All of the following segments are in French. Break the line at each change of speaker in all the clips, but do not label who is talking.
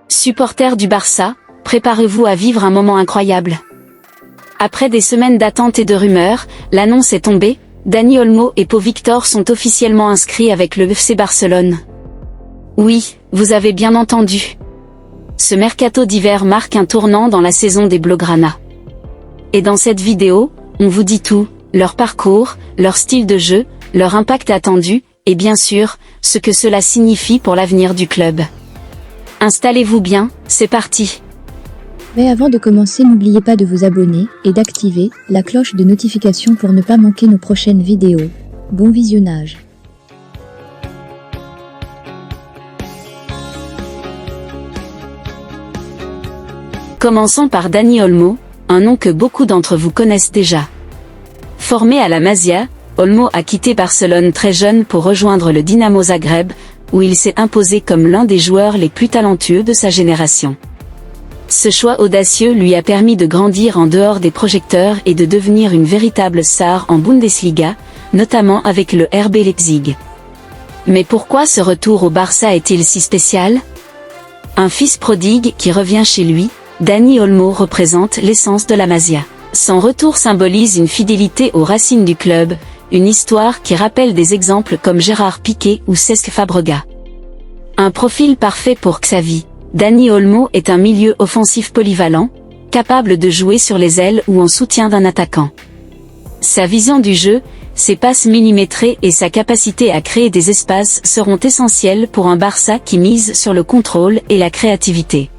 Supporters du Barça, préparez-vous à vivre un moment incroyable. Après des semaines d'attente et de rumeurs, l'annonce est tombée, Dani Olmo et Pau Victor sont officiellement inscrits avec le FC Barcelone. Oui, vous avez bien entendu. Ce mercato d'hiver marque un tournant dans la saison des Blaugrana. Et dans cette vidéo, on vous dit tout, leur parcours, leur style de jeu, leur impact attendu, et bien sûr, ce que cela signifie pour l'avenir du club. Installez-vous bien, c'est parti.
Mais avant de commencer, n'oubliez pas de vous abonner et d'activer la cloche de notification pour ne pas manquer nos prochaines vidéos. Bon visionnage.
Commençons par Dani Olmo, un nom que beaucoup d'entre vous connaissent déjà. Formé à la Masia, Olmo a quitté Barcelone très jeune pour rejoindre le Dinamo Zagreb, où il s'est imposé comme l'un des joueurs les plus talentueux de sa génération. Ce choix audacieux lui a permis de grandir en dehors des projecteurs et de devenir une véritable star en Bundesliga, notamment avec le RB Leipzig. Mais pourquoi ce retour au Barça est-il si spécial? Un fils prodigue qui revient chez lui, Dani Olmo représente l'essence de la Masia. Son retour symbolise une fidélité aux racines du club, une histoire qui rappelle des exemples comme Gérard Piqué ou Cesc Fabregas. Un profil parfait pour Xavi, Dani Olmo est un milieu offensif polyvalent, capable de jouer sur les ailes ou en soutien d'un attaquant. Sa vision du jeu, ses passes millimétrées et sa capacité à créer des espaces seront essentiels pour un Barça qui mise sur le contrôle et la créativité.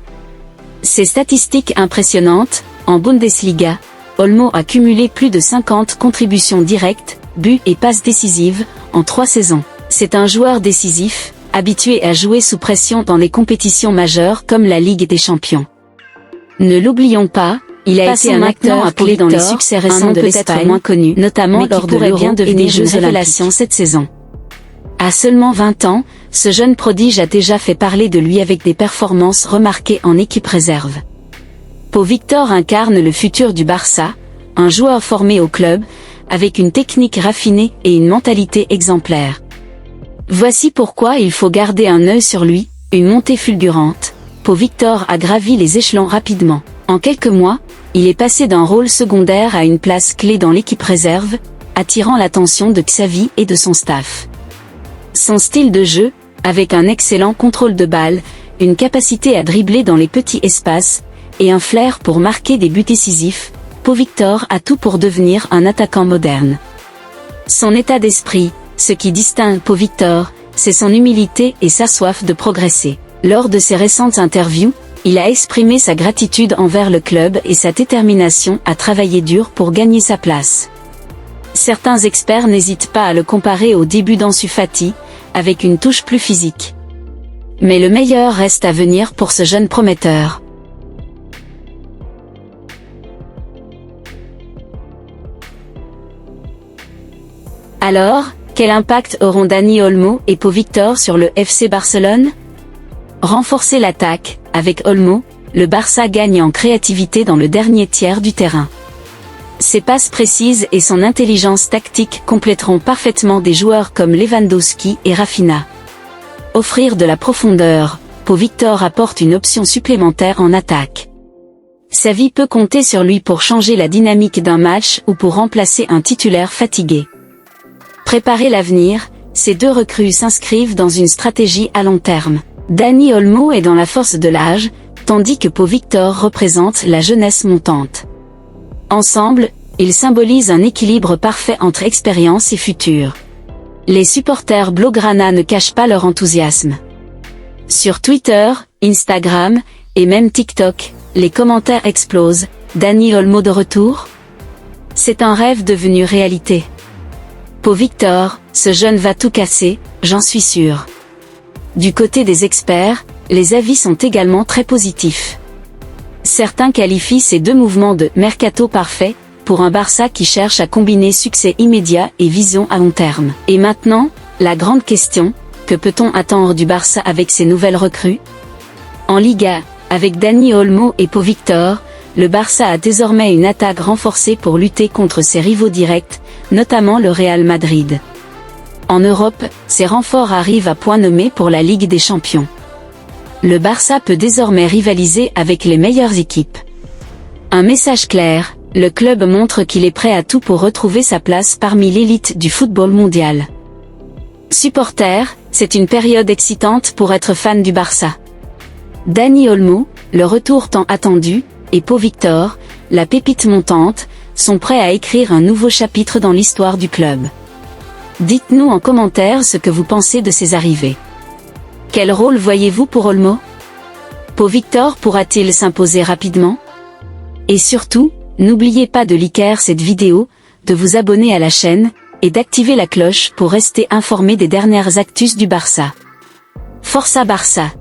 Ses statistiques impressionnantes, en Bundesliga, Olmo a cumulé plus de 50 contributions directes, buts et passes décisives, en 3 saisons. C'est un joueur décisif, habitué à jouer sous pression dans les compétitions majeures comme la Ligue des Champions. Ne l'oublions pas, il a été un acteur appelé dans les succès récents de l'Espagne, moins connu, notamment lors de l'Euro et des Jeux Révélations cette saison. À seulement 20 ans, ce jeune prodige a déjà fait parler de lui avec des performances remarquées en équipe réserve. Pau Victor incarne le futur du Barça, un joueur formé au club, avec une technique raffinée et une mentalité exemplaire. Voici pourquoi il faut garder un œil sur lui, une montée fulgurante. Pau Victor a gravi les échelons rapidement. En quelques mois, il est passé d'un rôle secondaire à une place clé dans l'équipe réserve, attirant l'attention de Xavi et de son staff. Son style de jeu, avec un excellent contrôle de balle, une capacité à dribbler dans les petits espaces, et un flair pour marquer des buts décisifs, Pau Victor a tout pour devenir un attaquant moderne. Son état d'esprit, ce qui distingue Pau Victor, c'est son humilité et sa soif de progresser. Lors de ses récentes interviews, il a exprimé sa gratitude envers le club et sa détermination à travailler dur pour gagner sa place. Certains experts n'hésitent pas à le comparer au début d'Ansu Fati, avec une touche plus physique. Mais le meilleur reste à venir pour ce jeune prometteur. Alors, quel impact auront Dani Olmo et Pau Victor sur le FC Barcelone? Renforcer l'attaque, avec Olmo, le Barça gagne en créativité dans le dernier tiers du terrain. Ses passes précises et son intelligence tactique compléteront parfaitement des joueurs comme Lewandowski et Rafinha. Offrir de la profondeur, Pau Victor apporte une option supplémentaire en attaque. Xavi peut compter sur lui pour changer la dynamique d'un match ou pour remplacer un titulaire fatigué. Préparer l'avenir, ces deux recrues s'inscrivent dans une stratégie à long terme. Dani Olmo est dans la force de l'âge, tandis que Pau Victor représente la jeunesse montante. Ensemble, ils symbolisent un équilibre parfait entre expérience et futur. Les supporters Blaugrana ne cachent pas leur enthousiasme. Sur Twitter, Instagram, et même TikTok, les commentaires explosent. Dani Olmo de retour? C'est un rêve devenu réalité. Pau Victor, ce jeune va tout casser, j'en suis sûr. Du côté des experts, les avis sont également très positifs. Certains qualifient ces deux mouvements de « mercato parfait » pour un Barça qui cherche à combiner succès immédiat et vision à long terme. Et maintenant, la grande question, que peut-on attendre du Barça avec ces nouvelles recrues? En Liga, avec Dani Olmo et Pau Victor, le Barça a désormais une attaque renforcée pour lutter contre ses rivaux directs, notamment le Real Madrid. En Europe, ces renforts arrivent à point nommé pour la Ligue des Champions. Le Barça peut désormais rivaliser avec les meilleures équipes. Un message clair, le club montre qu'il est prêt à tout pour retrouver sa place parmi l'élite du football mondial. Supporters, c'est une période excitante pour être fan du Barça. Dani Olmo, le retour tant attendu, et Pau Victor, la pépite montante, sont prêts à écrire un nouveau chapitre dans l'histoire du club. Dites-nous en commentaire ce que vous pensez de ces arrivées. Quel rôle voyez-vous pour Olmo? Pau Victor pourra-t-il s'imposer rapidement? Et surtout, n'oubliez pas de liker cette vidéo, de vous abonner à la chaîne, et d'activer la cloche pour rester informé des dernières actus du Barça. Força Barça!